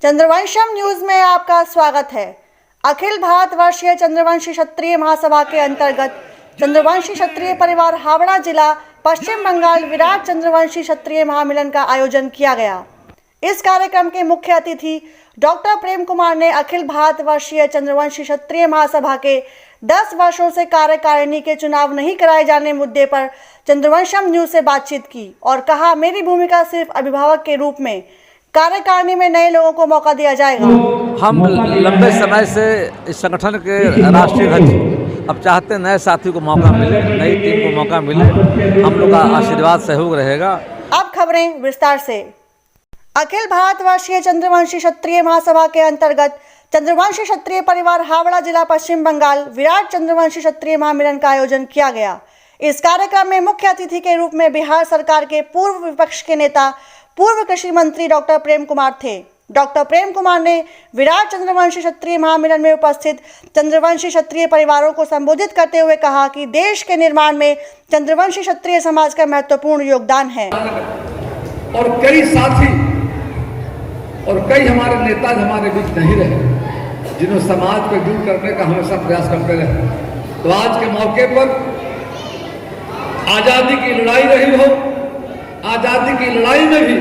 चंद्रवंशम news में आपका स्वागत है। अखिल भारतवर्षीय चंद्रवंशी क्षत्रिय महासभा के अंतर्गत चंद्रवंशी क्षत्रिय परिवार हावड़ा जिला पश्चिम बंगाल विराट चंद्रवंशी क्षत्रिय महामिलन का आयोजन किया गया। इस कार्यक्रम के मुख्य अतिथि डॉक्टर प्रेम कुमार ने अखिल भारतवर्षीय चंद्रवंशी क्षत्रिय महासभा के 10 वर्षों से कार्यकारिणी के चुनाव नहीं कराए जाने मुद्दे पर चंद्रवंशम न्यूज से बातचीत की और कहा, मेरी भूमिका सिर्फ अभिभावक के रूप में, कार्यकारिणी में नए लोगों को मौका दिया जाएगा। हम लंबे समय से इस संगठन के राष्ट्रीय अध्यक्ष अब चाहते हैं नए साथी को मौका मिले, नई टीम को मौका मिले, हम लोग का आशीर्वाद सहयोग रहेगा। अब खबरें विस्तार से। अखिल भारतवर्षीय चंद्रवंशी क्षत्रिय महासभा के अंतर्गत चंद्रवंशी क्षत्रिय परिवार हावड़ा जिला पश्चिम बंगाल विराट चंद्रवंशी क्षत्रिय महामिलन का आयोजन किया गया। इस कार्यक्रम में मुख्य अतिथि के रूप में बिहार सरकार के पूर्व विपक्ष के नेता पूर्व कृषि मंत्री डॉक्टर प्रेम कुमार थे। डॉक्टर प्रेम कुमार ने विराट चंद्रवंशी क्षत्रिय महामिलन में उपस्थित चंद्रवंशी क्षत्रिय परिवारों को संबोधित करते हुए कहा कि देश के निर्माण में चंद्रवंशी क्षत्रिय समाज का महत्वपूर्ण योगदान है। और कई साथी और कई हमारे नेता हमारे बीच नहीं रहे, जिन्होंने समाज को दूर करने का हमेशा प्रयास करते रहे। तो आज के मौके पर आजादी की लड़ाई रही हो, आजादी की लड़ाई में भी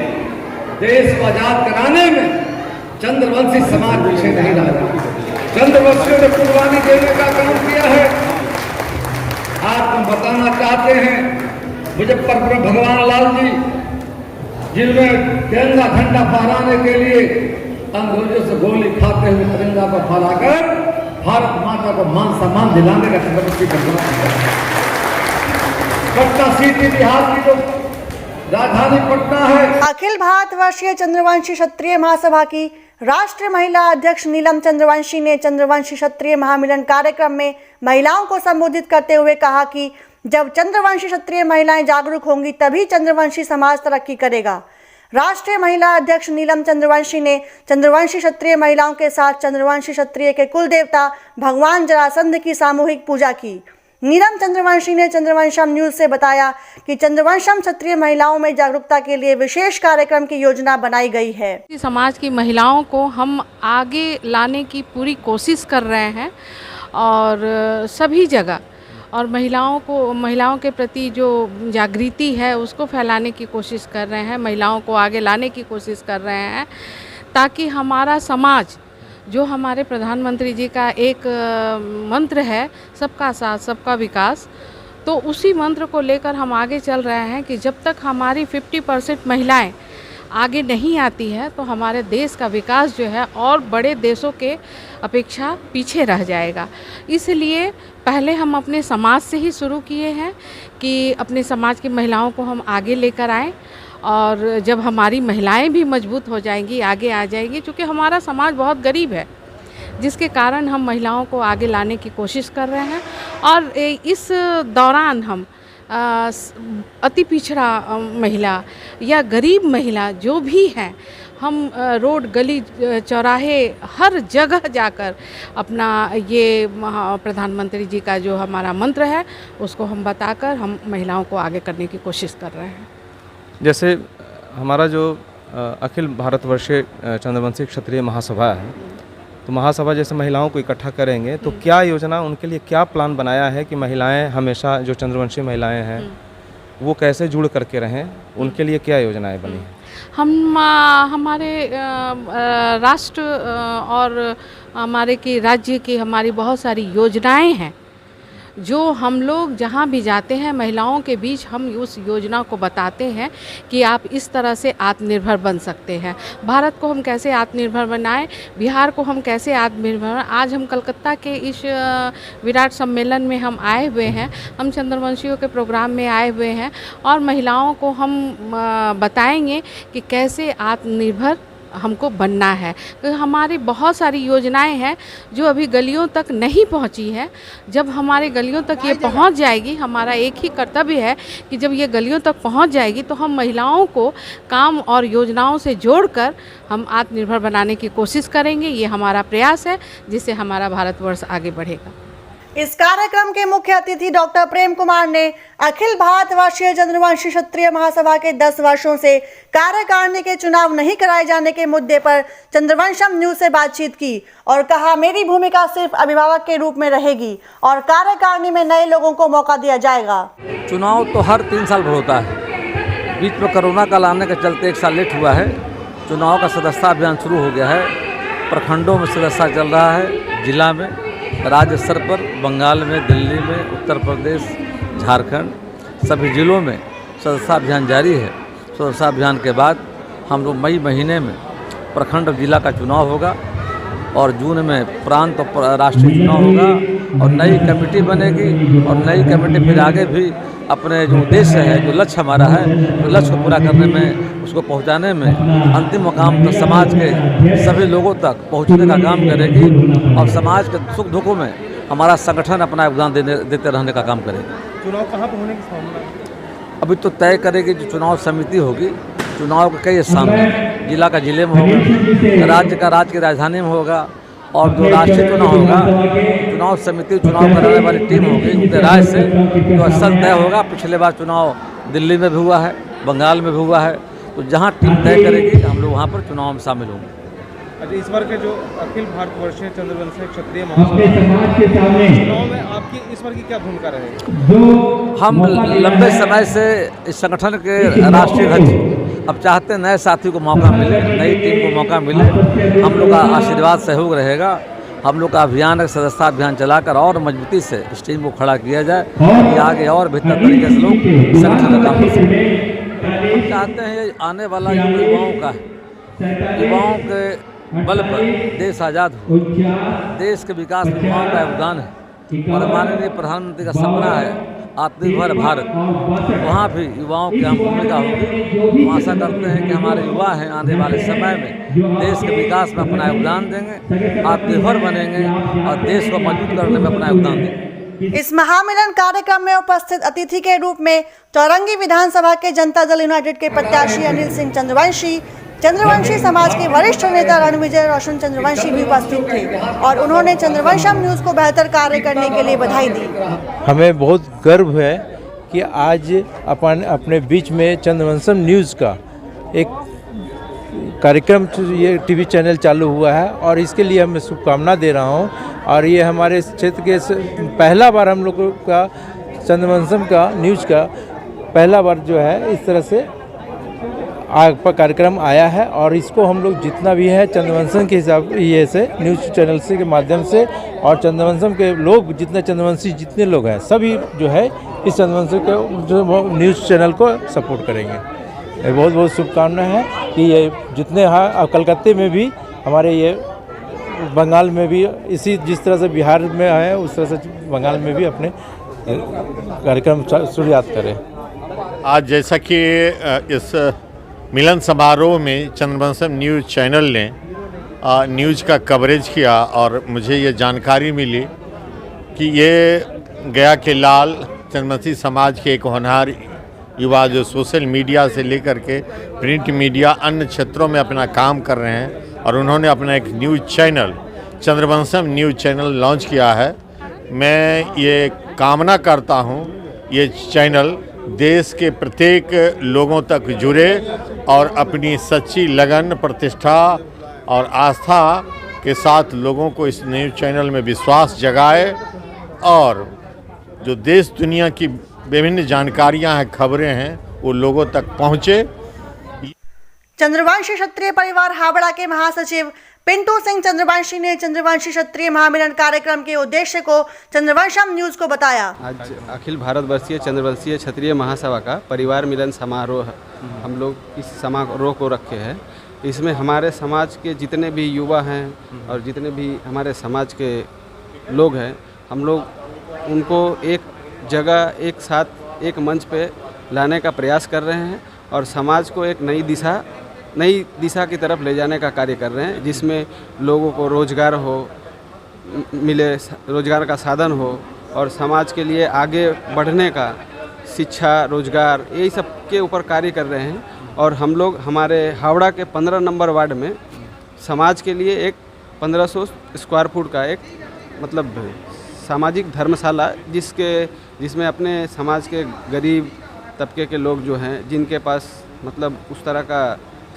देश को आजाद कराने में चंद्रवंशी समाज पीछे नहीं रहा। चंद्रवंशियों ने कुर्बानी देने का काम किया है। आज हम बताना चाहते हैं, मुजफ्फरपुर भगवान लाल जी, जिन्होंने तिरंगा झंडा फहराने के लिए अंग्रेजों से गोली खाते हुए तिरंगा को फहराकर भारत माता को मान सम्मान दिलाने का चंद्रवंशी करना। पटना सीट बिहार की जो राजधानी पटना है। अखिल भारतवर्षीय चंद्रवंशी क्षत्रिय महासभा की राष्ट्रीय महिला अध्यक्ष नीलम चंद्रवंशी ने चंद्रवंशी क्षत्रिय महामिलन कार्यक्रम में महिलाओं को संबोधित करते हुए कहा कि जब चंद्रवंशी क्षत्रिय महिलाएं जागरूक होंगी तभी चंद्रवंशी समाज तरक्की करेगा। राष्ट्रीय महिला अध्यक्ष नीलम चंद्रवंशी ने चंद्रवंशी क्षत्रिय महिलाओं के साथ चंद्रवंशी क्षत्रिय के कुल देवता भगवान जरासंध की सामूहिक पूजा की। नीलम चंद्रवंशी ने चंद्रवंशम न्यूज से बताया कि चंद्रवंशम क्षत्रिय महिलाओं में जागरूकता के लिए विशेष कार्यक्रम की योजना बनाई गई है। समाज की महिलाओं को हम आगे लाने की पूरी कोशिश कर रहे हैं और सभी जगह, और महिलाओं के प्रति जो जागृति है उसको फैलाने की कोशिश कर रहे हैं, महिलाओं को आगे लाने की कोशिश कर रहे हैं, ताकि हमारा समाज, जो हमारे प्रधानमंत्री जी का एक मंत्र है, सबका साथ सबका विकास, तो उसी मंत्र को लेकर हम आगे चल रहे हैं कि जब तक हमारी 50% महिलाएं आगे नहीं आती है तो हमारे देश का विकास जो है और बड़े देशों के अपेक्षा पीछे रह जाएगा। इसलिए पहले हम अपने समाज से ही शुरू किए हैं कि अपने समाज की महिलाओं को हम आगे लेकर आएँ, और जब हमारी महिलाएं भी मजबूत हो जाएंगी, आगे आ जाएंगी, क्योंकि हमारा समाज बहुत गरीब है, जिसके कारण हम महिलाओं को आगे लाने की कोशिश कर रहे हैं। और इस दौरान हम अति पिछड़ा महिला या गरीब महिला जो भी हैं, हम रोड गली चौराहे हर जगह जाकर अपना ये प्रधानमंत्री जी का जो हमारा मंत्र है उसको हम बताकर हम महिलाओं को आगे करने की कोशिश कर रहे हैं। जैसे हमारा जो अखिल भारतवर्षीय चंद्रवंशी क्षत्रिय महासभा है, तो महासभा जैसे महिलाओं को इकट्ठा करेंगे तो क्या योजना, उनके लिए क्या प्लान बनाया है कि महिलाएं हमेशा, जो चंद्रवंशी महिलाएं हैं वो कैसे जुड़ करके रहें, उनके लिए क्या योजनाएं बनी हैं? हम हमारे राष्ट्र और हमारे की राज्य की हमारी बहुत सारी योजनाएं हैं, जो हम लोग जहाँ भी जाते हैं महिलाओं के बीच हम उस योजना को बताते हैं कि आप इस तरह से आत्मनिर्भर बन सकते हैं। भारत को हम कैसे आत्मनिर्भर बनाएं, बिहार को हम कैसे आत्मनिर्भर। आज हम कलकत्ता के इस विराट सम्मेलन में हम आए हुए हैं, हम चंद्रवंशियों के प्रोग्राम में आए हुए हैं, और महिलाओं को हम बताएंगे कि कैसे आत्मनिर्भर हमको बनना है। तो हमारी बहुत सारी योजनाएं हैं जो अभी गलियों तक नहीं पहुंची है। जब हमारे गलियों तक ये पहुंच जाएगी, हमारा एक ही कर्तव्य है कि जब ये गलियों तक पहुंच जाएगी तो हम महिलाओं को काम और योजनाओं से जोड़कर हम आत्मनिर्भर बनाने की कोशिश करेंगे। ये हमारा प्रयास है जिससे हमारा भारतवर्ष आगे बढ़ेगा। इस कार्यक्रम के मुख्य अतिथि डॉक्टर प्रेम कुमार ने अखिल भारतवर्षीय चंद्रवंशी क्षत्रिय महासभा के 10 वर्षों से कार्यकारिणी के चुनाव नहीं कराए जाने के मुद्दे पर चंद्रवंशम न्यूज से बातचीत की और कहा, मेरी भूमिका सिर्फ अभिभावक के रूप में रहेगी और कार्यकारिणी में नए लोगों को मौका दिया जाएगा। चुनाव तो हर 3 साल पर होता है। बीच में कोरोना काल आने के चलते 1 साल लेट हुआ है। चुनाव का सदस्यता अभियान शुरू हो गया है। प्रखंडों में सदस्यता चल रहा है, जिला में, राज्य स्तर पर, बंगाल में, दिल्ली में, उत्तर प्रदेश, झारखंड, सभी जिलों में सदस्यता अभियान जारी है। सदस्यता अभियान के बाद हम लोग मई महीने में प्रखंड और जिला का चुनाव होगा और जून में प्रांत और राष्ट्रीय चुनाव होगा और नई कमेटी बनेगी और नई कमेटी फिर आगे भी अपने जो उद्देश्य है, जो लक्ष्य हमारा है, तो लक्ष्य को पूरा करने में, उसको पहुंचाने में, अंतिम मुकाम तक समाज के सभी लोगों तक पहुंचने का काम करेगी और समाज के सुख दुखों में हमारा संगठन अपना योगदान देते रहने का काम करेगी। चुनाव कहाँ पर होने की संभावना है? अभी तो तय करेगी जो चुनाव समिति होगी। चुनाव के कई स्थान हैं, जिला का जिले में होगा, राज्य का राज्य की राजधानी में होगा और जो राष्ट्रीय चुनाव होगा, चुनाव समिति चुनाव कराने वाली टीम होगी, उनके राय से जो स्थल तय होगा। पिछले बार चुनाव दिल्ली में भी हुआ है, बंगाल में भी हुआ है, तो जहां टीम तय करेगी हम लोग वहां पर चुनाव में शामिल होंगे। अच्छा, इस बार के जो अखिल भारतवर्षीय चंद्रवंशी क्षत्रिय महासभा चुनाव में आपकी इस बार की क्या भूमिका रहेगी? हम लंबे समय से इस संगठन के राष्ट्रीय अध्यक्ष अब चाहते हैं नए साथी को मौका मिले, नई टीम को मौका मिले। हम लोग का आशीर्वाद सहयोग रहेगा। हम लोग का अभियान, सदस्यता अभियान चलाकर और मजबूती से इस टीम को खड़ा किया जाए कि आगे और बेहतर तरीके से लोग संगठन का काम कर सकें। हम चाहते हैं ये आने वाला युग युवाओं का है। युवाओं के बल पर देश आज़ाद हो। देश के विकास में युवाओं का योगदान है और माननीय प्रधानमंत्री का सपना है आत्मनिर्भर भारत। वहाँ भी युवाओं की अहम भूमिका होगी। हम आशा करते हैं कि हमारे युवा हैं आने वाले समय में देश के विकास में अपना योगदान देंगे, आत्मनिर्भर बनेंगे और देश को मजबूत करने में अपना योगदान देंगे। इस महामिलन कार्यक्रम में उपस्थित अतिथि के रूप में चौरंगी विधानसभा के जनता दल यूनाइटेड के प्रत्याशी अनिल सिंह चंद्रवंशी, चंद्रवंशी समाज के वरिष्ठ नेता रणविजय रोशन चंद्रवंशी भी उपस्थित थे और उन्होंने चंद्रवंशम न्यूज को बेहतर कार्य करने के लिए बधाई दी। हमें बहुत गर्व है कि आज अपने बीच में चंद्रवंशम न्यूज़ का एक कार्यक्रम, ये टीवी चैनल चालू हुआ है और इसके लिए मैं शुभकामना दे रहा हूँ। और ये हमारे क्षेत्र के पहला बार हम लोगों का चंद्रवंशम का न्यूज़ का पहला बार जो है इस तरह से कार्यक्रम आया है और इसको हम लोग जितना भी है चंद्रवंशम के हिसाब ये से न्यूज़ चैनल से के माध्यम से और चंद्रवंशम के लोग जितने चंद्रवंशी जितने लोग हैं सभी जो है इस चंद्रवंशम के जो न्यूज़ चैनल को सपोर्ट करेंगे। बहुत बहुत शुभकामनाएं हैं कि ये जितने हाँ कलकत्ते में भी हमारे ये बंगाल में भी इसी जिस तरह से बिहार में है उस तरह से बंगाल में भी अपने कार्यक्रम शुरुआत करें। आज जैसा कि इस मिलन समारोह में चंद्रवंशम न्यूज़ चैनल ने न्यूज़ का कवरेज किया और मुझे ये जानकारी मिली कि ये गया के लाल चंद्रवंशी समाज के एक होनहार युवा जो सोशल मीडिया से लेकर के प्रिंट मीडिया अन्य क्षेत्रों में अपना काम कर रहे हैं और उन्होंने अपना एक news channel Chandravansham news channel launch किया है। मैं ये कामना करता हूँ ये चैनल देश के प्रत्येक लोगों तक जुड़े और अपनी सच्ची लगन, प्रतिष्ठा और आस्था के साथ लोगों को इस न्यूज़ चैनल में विश्वास जगाए और जो देश दुनिया की विभिन्न जानकारियां हैं, खबरें हैं, वो लोगों तक पहुँचे। चंद्रवंशी क्षत्रिय परिवार हावड़ा के महासचिव पिंटू सिंह चंद्रवंशी ने चंद्रवंशी क्षत्रिय महामिलन कार्यक्रम के उद्देश्य को चंद्रवंशम न्यूज को बताया। आज अखिल भारतवर्षीय चंद्रवंशीय क्षत्रिय महासभा का परिवार मिलन समारोह हम लोग इस समारोह को रखे हैं। इसमें हमारे समाज के जितने भी युवा हैं और जितने भी हमारे समाज के लोग हैं, हम लोग उनको एक जगह एक साथ एक मंच पे लाने का प्रयास कर रहे हैं और समाज को एक नई दिशा की तरफ ले जाने का कार्य कर रहे हैं, जिसमें लोगों को रोज़गार मिले, रोज़गार का साधन हो और समाज के लिए आगे बढ़ने का शिक्षा, रोज़गार, यही सब के ऊपर कार्य कर रहे हैं। और हम लोग हमारे हावड़ा के 15 नंबर वार्ड में समाज के लिए एक 1500 स्क्वायर फुट का एक मतलब सामाजिक धर्मशाला जिसमें अपने समाज के गरीब तबके के लोग जो हैं जिनके पास मतलब उस तरह का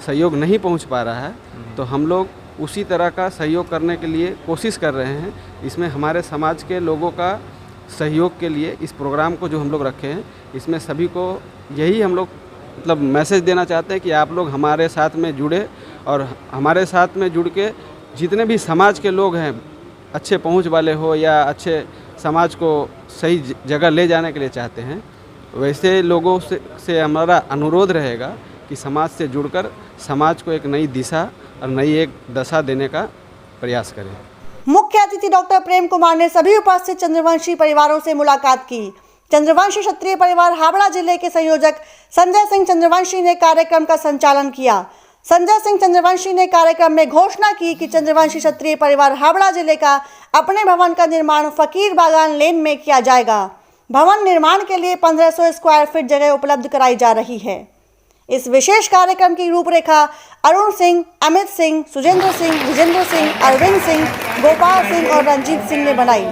सहयोग नहीं पहुंच पा रहा है, तो हम लोग उसी तरह का सहयोग करने के लिए कोशिश कर रहे हैं। इसमें हमारे समाज के लोगों का सहयोग के लिए इस प्रोग्राम को जो हम लोग रखे हैं, इसमें सभी को यही हम लोग मतलब मैसेज देना चाहते हैं कि आप लोग हमारे साथ में जुड़े और हमारे साथ में जुड़ के जितने भी समाज के लोग हैं, अच्छे पहुंच वाले हो या अच्छे समाज को सही जगह ले जाने के लिए चाहते हैं, वैसे लोगों से हमारा अनुरोध रहेगा कि समाज से जुड़कर समाज को एक नई दिशा और नई एक दशा देने का प्रयास करें। मुख्य अतिथि डॉक्टर प्रेम कुमार ने सभी उपस्थित चंद्रवंशी परिवारों से मुलाकात की। चंद्रवंशी क्षत्रिय परिवार हावड़ा जिले के संयोजक संजय सिंह चंद्रवंशी ने कार्यक्रम का संचालन किया। संजय सिंह चंद्रवंशी ने कार्यक्रम में घोषणा की कि चंद्रवंशी क्षत्रिय परिवार हावड़ा जिले का अपने भवन का निर्माण फकीर बागान लेन में किया जाएगा। भवन निर्माण के लिए 1500 स्क्वायर फीट जगह उपलब्ध कराई जा रही है। इस विशेष कार्यक्रम की रूपरेखा अरुण सिंह, अमित सिंह, सुजेंद्र सिंह, विजेंद्र सिंह, अरविंद सिंह, गोपाल सिंह और रंजीत सिंह ने बनाई।